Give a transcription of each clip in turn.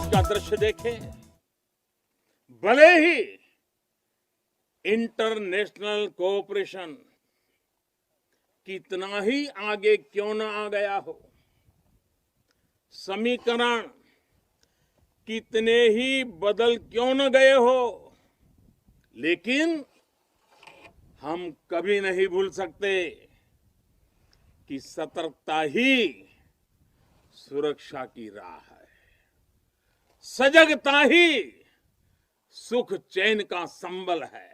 आज का दृश्य देखें, भले ही इंटरनेशनल कोऑपरेशन कितना ही आगे क्यों न आ गया हो, समीकरण कितने ही बदल क्यों न गए हो, लेकिन हम कभी नहीं भूल सकते कि सतर्कता ही सुरक्षा की राह है। सजगता ही सुख चैन का संबल है।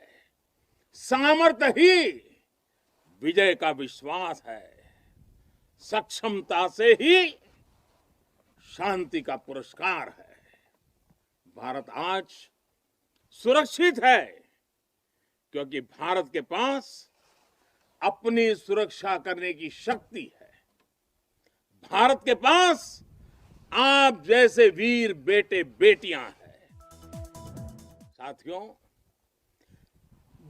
सामर्थ्य ही विजय का विश्वास है। सक्षमता से ही शांति का पुरस्कार है। भारत आज सुरक्षित है क्योंकि भारत के पास अपनी सुरक्षा करने की शक्ति है। भारत के पास आप जैसे वीर बेटे बेटियां हैं। साथियों,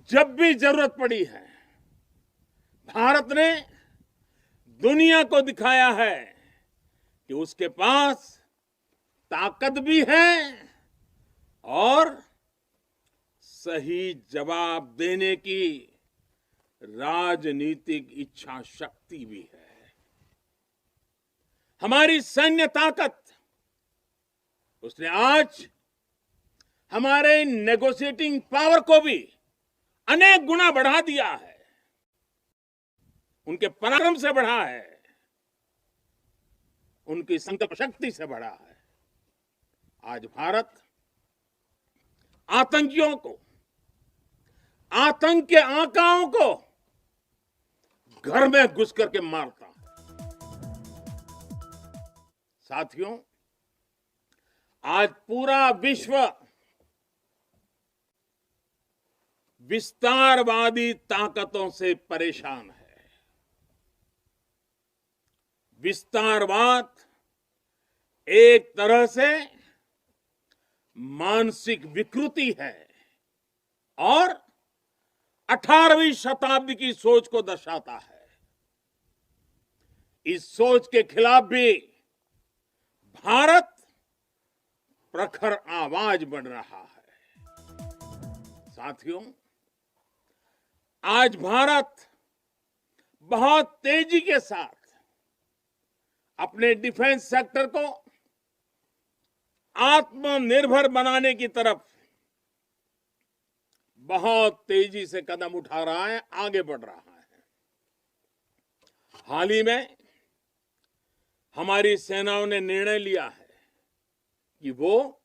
जब भी जरूरत पड़ी है, भारत ने दुनिया को दिखाया है कि उसके पास ताकत भी है और सही जवाब देने की राजनीतिक इच्छा शक्ति भी है। हमारी सैन्य ताकत, उसने आज हमारे नेगोशिएटिंग पावर को भी अनेक गुना बढ़ा दिया है। उनके पराक्रम से बढ़ा है, उनकी संकल्प शक्ति से बढ़ा है। आज भारत आतंकियों को, आतंक के आकाओं को घर में घुस करके मारता है। साथियों, आज पूरा विश्व विस्तारवादी ताकतों से परेशान है। विस्तारवाद एक तरह से मानसिक विकृति है और 18वीं शताब्दी की सोच को दर्शाता है। इस सोच के खिलाफ भी भारत प्रखर आवाज बन रहा है। साथियों, आज भारत बहुत तेजी के साथ अपने डिफेंस सेक्टर को आत्मनिर्भर बनाने की तरफ बहुत तेजी से कदम उठा रहा है, आगे बढ़ रहा है। हाल ही में हमारी सेनाओं ने निर्णय लिया है कि वो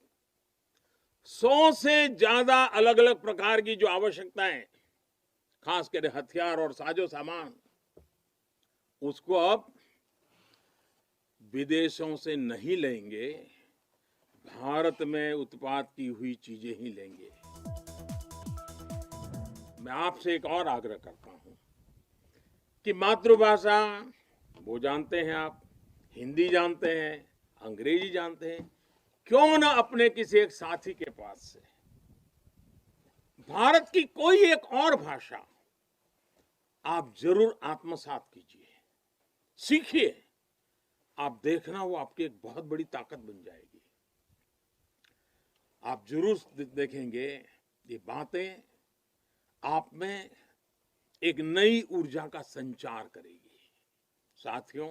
100 से ज्यादा अलग अलग प्रकार की जो आवश्यकताएं, खासकर हथियार और साजो सामान, उसको अब विदेशों से नहीं लेंगे, भारत में उत्पाद की हुई चीजें ही लेंगे। मैं आपसे एक और आग्रह करता हूं कि मातृभाषा वो जानते हैं आप, हिंदी जानते हैं, अंग्रेजी जानते हैं, क्यों ना अपने किसी एक साथी के पास से भारत की कोई एक और भाषा आप जरूर आत्मसात कीजिए, सीखिए। आप देखना वो आपकी एक बहुत बड़ी ताकत बन जाएगी। आप जरूर देखेंगे ये बातें आप में एक नई ऊर्जा का संचार करेगी। साथियों,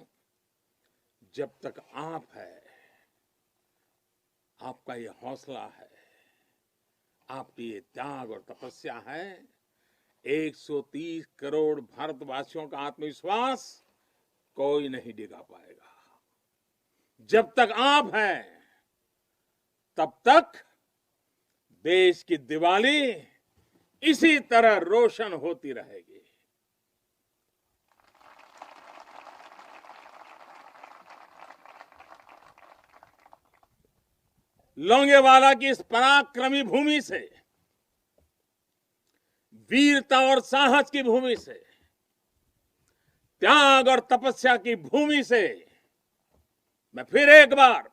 जब तक आप है, आपका ये हौसला है, आपकी ये त्याग और तपस्या है, 130 करोड़ भारतवासियों का आत्मविश्वास कोई नहीं डिगा पाएगा। जब तक आप हैं, तब तक देश की दिवाली इसी तरह रोशन होती रहेगी। लोंगेवाला की इस पराक्रमी भूमि से, वीरता और साहस की भूमि से, त्याग और तपस्या की भूमि से मैं फिर एक बार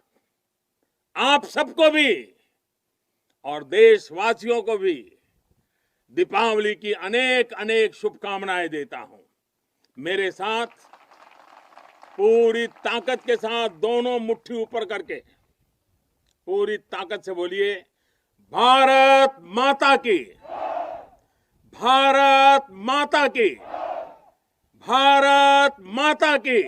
आप सबको भी और देशवासियों को भी दीपावली की अनेक अनेक शुभकामनाएं देता हूं। मेरे साथ पूरी ताकत के साथ दोनों मुट्ठी ऊपर करके पूरी ताकत से बोलिए, भारत माता की, भारत माता की, भारत माता की।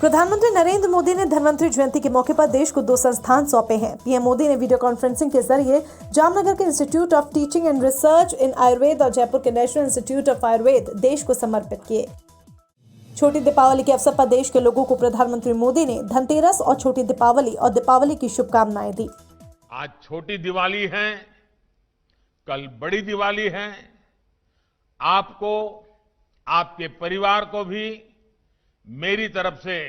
प्रधानमंत्री नरेंद्र मोदी ने धन्वंतरि जयंती के मौके पर देश को 2 संस्थान सौंपे हैं। पीएम मोदी ने वीडियो कॉन्फ्रेंसिंग के जरिए जामनगर के institute of teaching and research इन आयुर्वेद और जयपुर के नेशनल इंस्टीट्यूट ऑफ आयुर्वेद देश को समर्पित किए। छोटी दीपावली के अवसर पर देश के लोगों को प्रधानमंत्री मोदी ने धनतेरस और छोटी दीपावली और दीपावली की शुभकामनाएं दी। आज छोटी दिवाली है, कल बड़ी दिवाली है। आपको, आपके परिवार को भी मेरी तरफ से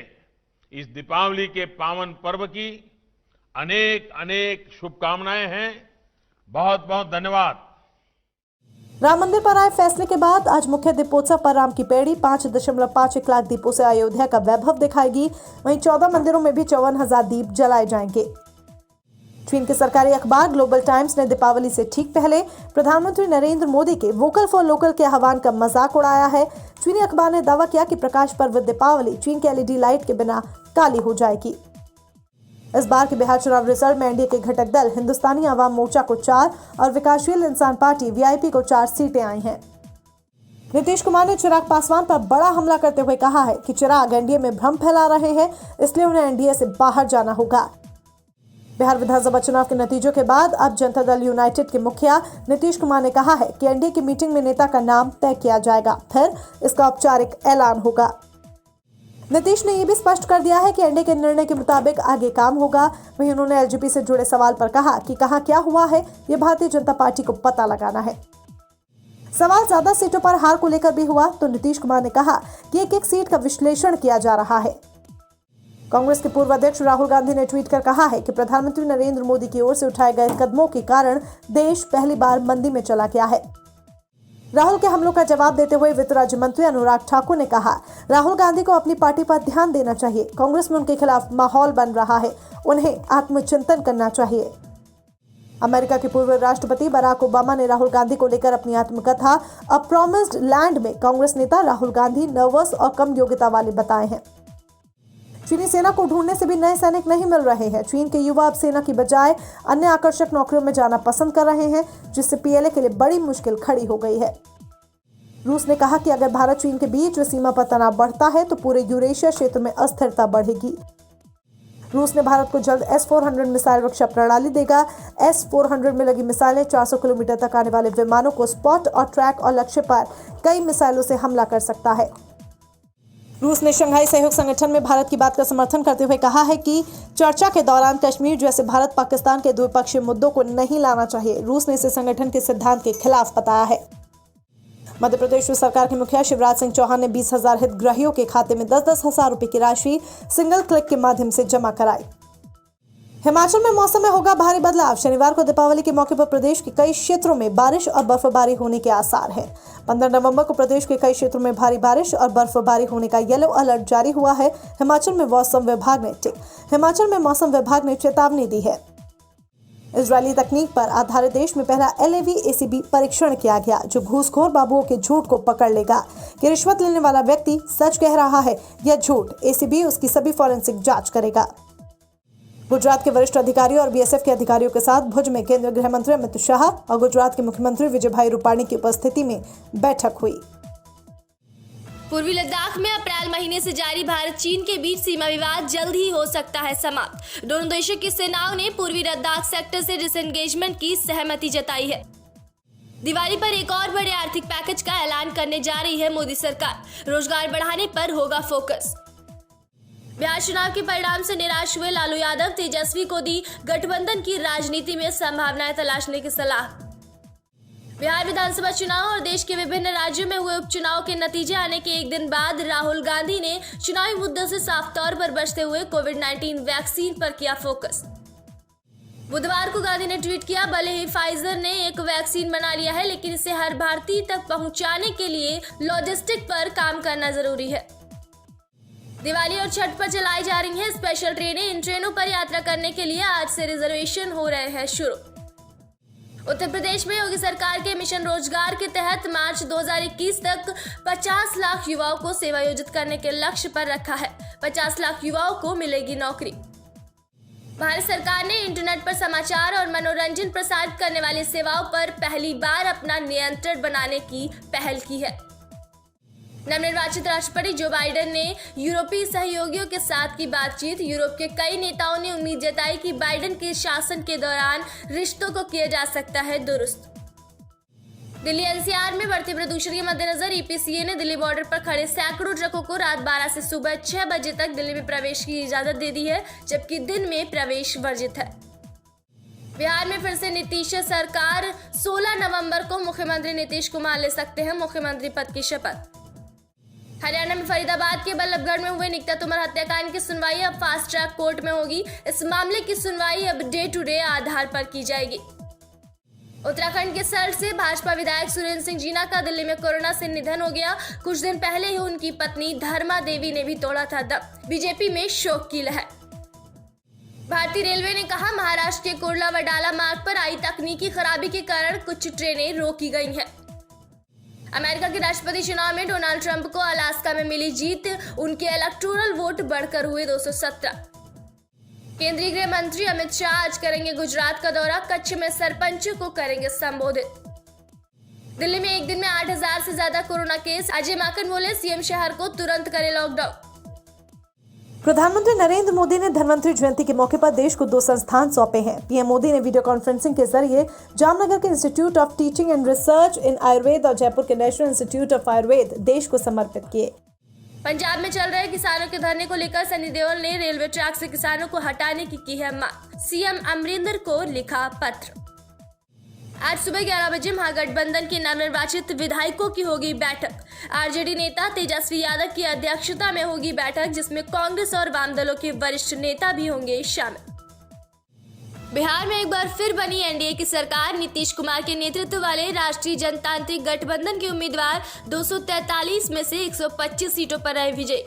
इस दीपावली के पावन पर्व की अनेक अनेक शुभकामनाएं हैं। बहुत बहुत धन्यवाद। राम मंदिर पर आए फैसले के बाद आज मुख्य दीपोत्सव पर राम की पेड़ी 5.51 लाख दीपों से अयोध्या का वैभव दिखाएगी। वहीं 14 मंदिरों में भी 54,000 दीप जलाए जाएंगे। चीन के सरकारी अखबार ग्लोबल टाइम्स ने दीपावली से ठीक पहले प्रधानमंत्री नरेंद्र मोदी के वोकल फॉर लोकल के आह्वान का मजाक उड़ाया है। चीनी अखबार ने दावा किया कि प्रकाश पर्व दीपावली चीन के एलईडी लाइट के बिना काली हो जाएगी। इस बार के बिहार चुनाव रिजल्ट में एनडीए के घटक दल हिंदुस्तानी आवाम मोर्चा को 4 और विकासशील इंसान पार्टी वीआईपी को 4 सीटें आई हैं। नीतीश कुमार ने चिराग पासवान पर बड़ा हमला करते हुए कहा है कि चिराग एनडीए में भ्रम फैला रहे हैं, इसलिए उन्हें एनडीए से बाहर जाना होगा। बिहार विधानसभा चुनाव के नतीजों के बाद अब जनता दल यूनाइटेड के मुखिया नीतीश कुमार ने कहा है कि एनडीए की मीटिंग में नेता का नाम तय किया जाएगा, फिर इसका औपचारिक ऐलान होगा। नीतीश ने यह भी स्पष्ट कर दिया है कि एनडीए के निर्णय के मुताबिक आगे काम होगा। वहीं उन्होंने एलजीपी से जुड़े सवाल पर कहा कि कहां क्या हुआ है, ये भारतीय जनता पार्टी को पता लगाना है। सवाल ज्यादा सीटों पर हार को लेकर भी हुआ तो नीतीश कुमार ने कहा कि एक-एक सीट का विश्लेषण किया जा रहा है। कांग्रेस के पूर्व अध्यक्ष राहुल गांधी ने ट्वीट कर कहा है कि प्रधानमंत्री नरेंद्र मोदी की ओर से उठाए गए कदमों के कारण देश पहली बार मंदी में चला गया है। राहुल के हमलों का जवाब देते हुए वित्त राज्य मंत्री अनुराग ठाकुर ने कहा, राहुल गांधी को अपनी पार्टी पर ध्यान देना चाहिए। कांग्रेस में उनके खिलाफ माहौल बन रहा है, उन्हें आत्मचिंतन करना चाहिए। अमेरिका के पूर्व राष्ट्रपति बराक ओबामा ने राहुल गांधी को लेकर अपनी आत्मकथा अ प्रॉमिस्ड लैंड में कांग्रेस नेता राहुल गांधी नर्वस और कम योग्यता वाले बताए हैं। चीनी सेना को ढूंढने से भी नए सैनिक नहीं मिल रहे हैं। चीन के युवा अब सेना की बजाय अन्य आकर्षक नौकरियों में जाना पसंद कर रहे हैं, जिससे पीएलए के लिए बड़ी मुश्किल खड़ी हो गई है। रूस ने कहा कि अगर भारत चीन के बीच सीमा पर तनाव बढ़ता है तो पूरे यूरेशिया क्षेत्र में अस्थिरता बढ़ेगी। रूस ने भारत को जल्द S-400 मिसाइल रक्षा प्रणाली देगा। S-400 में लगी मिसाइलें 400 किलोमीटर तक आने वाले विमानों को स्पॉट और ट्रैक और लक्ष्य पर कई मिसाइलों से हमला कर सकता है। रूस ने शंघाई सहयोग संगठन में भारत की बात का समर्थन करते हुए कहा है कि चर्चा के दौरान कश्मीर जैसे भारत पाकिस्तान के द्विपक्षीय मुद्दों को नहीं लाना चाहिए। रूस ने इसे संगठन के सिद्धांत के खिलाफ बताया है। मध्य प्रदेश सरकार के मुखिया शिवराज सिंह चौहान ने 20,000 हितग्राहियों के खाते में 10-10 हजार रुपए की राशि सिंगल क्लिक के माध्यम से जमा कराई। हिमाचल में मौसम में होगा भारी बदलाव। शनिवार को दीपावली के मौके पर प्रदेश के कई क्षेत्रों में बारिश और बर्फबारी होने के आसार हैं। 15 नवंबर को प्रदेश के कई क्षेत्रों में भारी बारिश और बर्फबारी होने का येलो अलर्ट जारी हुआ है। हिमाचल में मौसम विभाग ने चेतावनी दी है। इजरायली तकनीक पर आधारित देश में पहला LAV ACB परीक्षण किया गया, जो घूसखोर बाबुओं के झूठ को पकड़ लेगा कि रिश्वत लेने वाला व्यक्ति सच कह रहा है या झूठ। ACB उसकी सभी फॉरेंसिक जांच करेगा। गुजरात के वरिष्ठ अधिकारियों और BSF के अधिकारियों के साथ भुज में केंद्रीय गृह मंत्री अमित शाह और गुजरात के मुख्यमंत्री विजयभाई रूपाणी की उपस्थिति में बैठक हुई। पूर्वी लद्दाख में अप्रैल महीने से जारी भारत चीन के बीच सीमा विवाद जल्द ही हो सकता है समाप्त। दोनों देशों की सेनाओं ने पूर्वी लद्दाख सेक्टर से डिसएंगेजमेंट की सहमति जताई है। दिवाली पर एक और बड़े आर्थिक पैकेज का ऐलान करने जा रही है मोदी सरकार। रोजगार बढ़ाने पर होगा फोकस। बिहार चुनाव के परिणाम से निराश हुए लालू यादव तेजस्वी को दी गठबंधन की राजनीति में संभावनाएं तलाशने की सलाह। बिहार विधानसभा चुनाव और देश के विभिन्न राज्यों में हुए उपचुनाव के नतीजे आने के एक दिन बाद राहुल गांधी ने चुनावी मुद्दों से साफ तौर पर बचते हुए कोविड-19 वैक्सीन पर किया फोकस। बुधवार को गांधी ने ट्वीट किया, भले ही फाइजर ने एक वैक्सीन बना लिया है, लेकिन इसे हर भारतीय तक पहुंचाने के लिए लॉजिस्टिक पर काम करना जरूरी है। दिवाली और छठ पर चलाई जा रही हैं स्पेशल ट्रेनें। इन ट्रेनों पर यात्रा करने के लिए आज से रिजर्वेशन हो रहे हैं शुरू। उत्तर प्रदेश में योगी सरकार के मिशन रोजगार के तहत मार्च 2021 तक 50 लाख युवाओं को सेवायोजित करने के लक्ष्य पर रखा है। 50 लाख युवाओं को मिलेगी नौकरी। भारत सरकार ने इंटरनेट पर समाचार और मनोरंजन प्रसारित करने वाली सेवाओं पर पहली बार अपना नियंत्रण बनाने की पहल की है। नवनिर्वाचित राष्ट्रपति जो बाइडेन ने यूरोपीय सहयोगियों के साथ की बातचीत। यूरोप के कई नेताओं ने उम्मीद जताई कि बाइडेन के शासन के दौरान रिश्तों को किया जा सकता है दुरुस्त। दिल्ली एनसीआर में बढ़ते प्रदूषण के मद्देनजर ईपीसीए ने दिल्ली बॉर्डर पर खड़े सैकड़ों ट्रकों को रात 12 से सुबह 6 बजे तक दिल्ली में प्रवेश की इजाजत दे दी है, जबकि दिन में प्रवेश वर्जित है। बिहार में फिर से नीतीश सरकार 16 नवंबर को मुख्यमंत्री नीतीश कुमार ले सकते हैं मुख्यमंत्री पद की शपथ। हरियाणा में फरीदाबाद के बल्लभगढ़ में हुए निकिता तोमर हत्याकांड की सुनवाई अब फास्ट ट्रैक कोर्ट में होगी। इस मामले की सुनवाई अब डे टू डे आधार पर की जाएगी। उत्तराखंड के सल्ट से भाजपा विधायक सुरेंद्र सिंह जीना का दिल्ली में कोरोना से निधन हो गया। कुछ दिन पहले ही उनकी पत्नी धर्मा देवी ने भी तोड़ा था दम। बीजेपी में शोक की लहर। भारतीय रेलवे ने कहा महाराष्ट्र के कुर्ला वडाला मार्ग पर आई तकनीकी खराबी के कारण कुछ ट्रेनें रोकी गई हैं। अमेरिका के राष्ट्रपति चुनाव में डोनाल्ड ट्रंप को अलास्का में मिली जीत। उनके इलेक्टोरल वोट बढ़कर हुए 217। केंद्रीय गृह मंत्री अमित शाह आज करेंगे गुजरात का दौरा। कच्छ में सरपंचों को करेंगे संबोधित। दिल्ली में एक दिन में 8000 से ज्यादा कोरोना केस। अजय माकन बोले सीएम शहर को तुरंत करे लॉकडाउन। प्रधानमंत्री नरेंद्र मोदी ने धन्वंतरि जयंती के मौके पर देश को 2 संस्थान सौंपे हैं। पीएम मोदी ने वीडियो कॉन्फ्रेंसिंग के जरिए जामनगर के institute of teaching and research इन आयुर्वेद और जयपुर के नेशनल इंस्टीट्यूट ऑफ आयुर्वेद देश को समर्पित किए। पंजाब में चल रहे किसानों के धरने को लेकर सनी देओल ने रेलवे ट्रैक से किसानों को हटाने की है मांग। सीएम अमरिंदर को लिखा पत्र। आज सुबह 11 बजे महागठबंधन के नवनिर्वाचित विधायकों की होगी बैठक। आरजेडी नेता तेजस्वी यादव की अध्यक्षता में होगी बैठक, जिसमें कांग्रेस और वाम दलों के वरिष्ठ नेता भी होंगे शामिल। बिहार में एक बार फिर बनी एनडीए की सरकार। नीतीश कुमार के नेतृत्व वाले राष्ट्रीय जनतांत्रिक गठबंधन के उम्मीदवार 243 में से 125 सीटों पर रहे विजयी।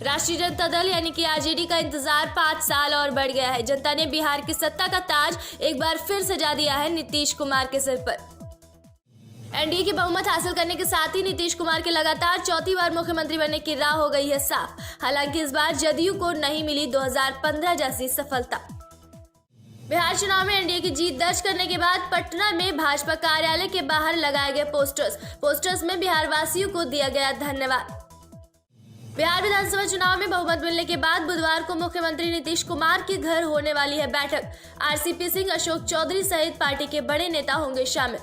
राष्ट्रीय जनता दल यानी कि आरजेडी का इंतजार 5 साल और बढ़ गया है। जनता ने बिहार की सत्ता का ताज एक बार फिर सजा दिया है नीतीश कुमार के सिर पर। एनडीए की बहुमत हासिल करने के साथ ही नीतीश कुमार के लगातार 4थी बार मुख्यमंत्री बनने की राह हो गई है साफ। हालांकि इस बार जदयू को नहीं मिली 2015 जैसी सफलता। बिहार चुनाव में एनडीए की जीत दर्ज करने के बाद पटना में भाजपा कार्यालय के बाहर लगाए गए पोस्टर्स में बिहार वासियों को दिया गया धन्यवाद। बिहार विधानसभा चुनाव में बहुमत मिलने के बाद बुधवार को मुख्यमंत्री नीतीश कुमार के घर होने वाली है बैठक। आरसीपी सिंह, अशोक चौधरी सहित पार्टी के बड़े नेता होंगे शामिल।